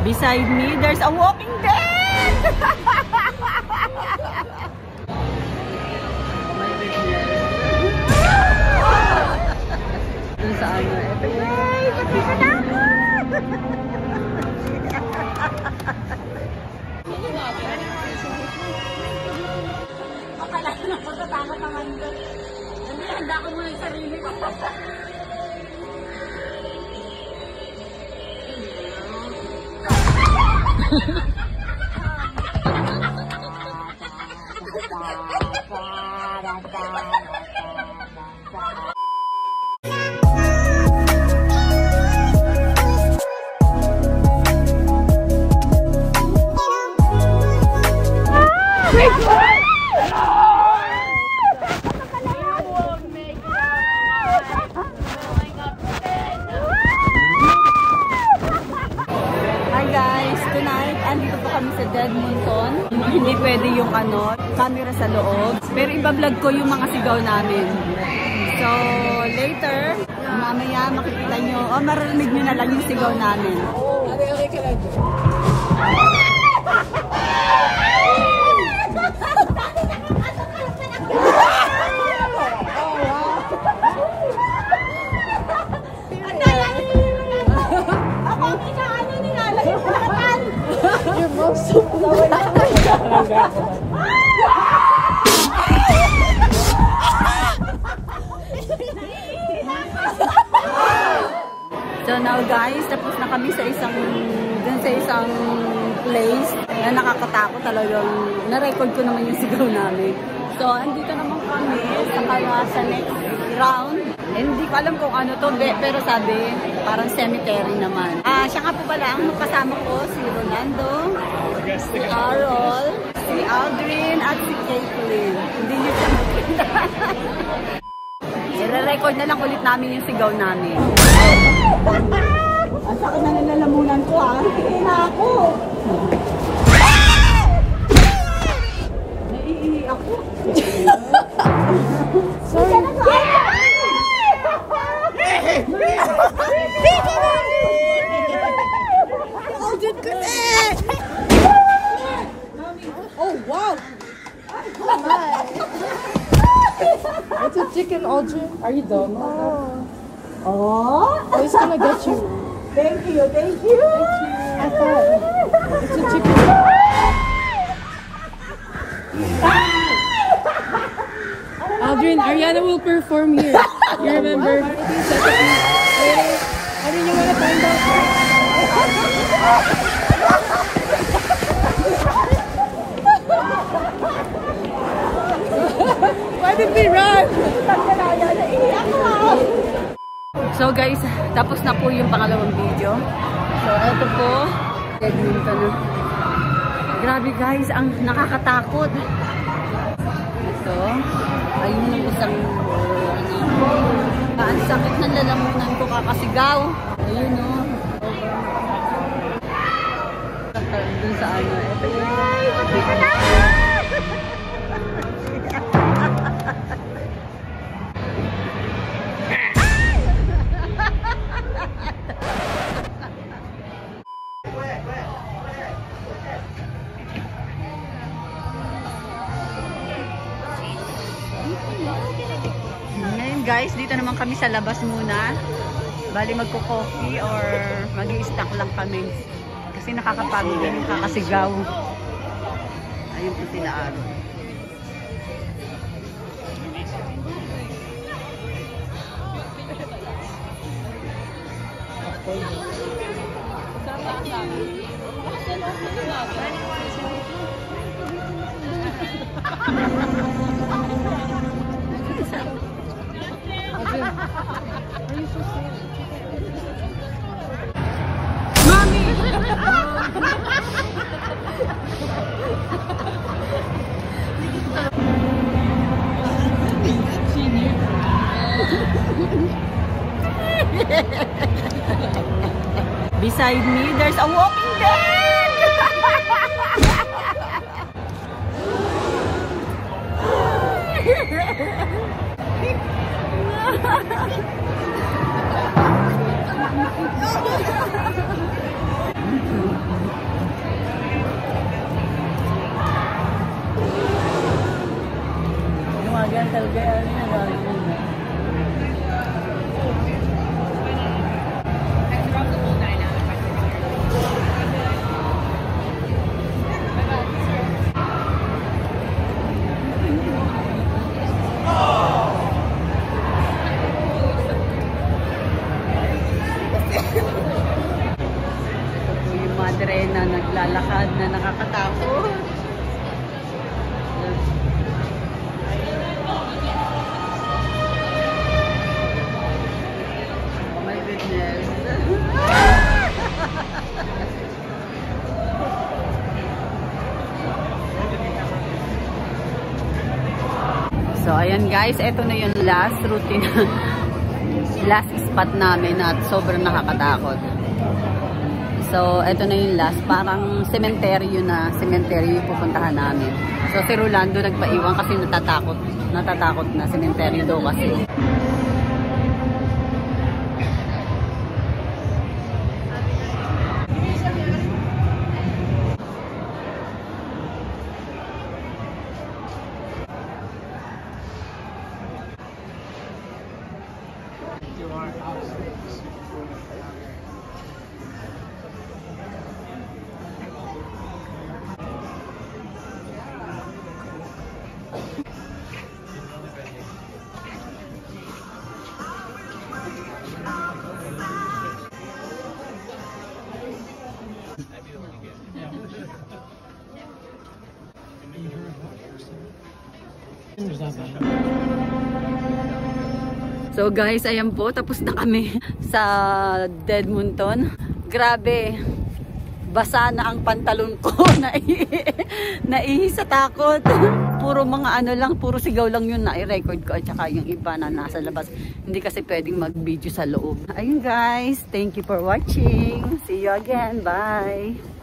Beside me, there's a walking dead! Dun sa ano, eto yay! Pati ka na ako! Akala ko na pagkatakot naman doon. Handa ko muna yung sarili ko. Andito po kami sa Edmonton. Hindi pwede yung camera sa loob. Pero iba-vlog ko yung mga sigaw namin. So, later, mamaya makikita nyo, o maririnig nyo na lang yung sigaw namin. Okay ka lang. So now guys, tapos na kami sa isang place na nakakatakot talagang na-record ko naman yung sigaw namin. So andito naman kami sa next round. Hindi ko alam kung ano to, pero sabi parang cemetery naman. Siya nga po pala ang kasama ko, si Rolando, si Carol, si Aldrin at si Caitlin. Hindi niyo siya makita. I-record na lang ulit namin yung sigaw namin. Ang sakit na nalalamunan ko ha. Hindi na ako. Naiihi ako. Sorry. Oh wow! It's a chicken, Aldrin. Are you dumb? Oh, it's gonna get you. Thank you, thank you. I thought it's a chicken. Aldrin, Ariana will perform here. You remember? Aldrin, you wanna find out? Why did we run? So guys, tapos na po yung pangalawang video. So eto po, Edmonton na. Grabe guys, ang nakakatakot. Ito, ayun ng isang ang sakit ng lalamunan ko kakasigaw. Ayun o. Dun sa ano, eto yay! Pati ka na! Ngayon guys, dito naman kami sa labas muna. Bali magko-coffee or mag-i-snack lang kami. Kasi nakakapagod din yung kakasigaw. Ayun po sila Aaron. Mommy! She knew. Beside me, there's a walking dead! Yan talaga. Ano yun? Madre na naglalakad na nakakatakot. Oh my goodness. So ayan guys, eto na yung last routine. Last spot namin at sobrang nakakatakot. So, ito na yung last. Parang sementeryo yung pupuntahan namin. So, si Rolando nagpaiwan kasi natatakot na sementeryo daw kasi. So guys, ayan po, tapos na kami sa Edmonton. Grabe, basa na ang pantalon ko. Naihi sa takot. Puro mga ano lang, puro sigaw lang yun na i-record ko at saka yung iba na nasa labas. Hindi kasi pwedeng mag-video sa loob. Ayun guys, thank you for watching. See you again. Bye!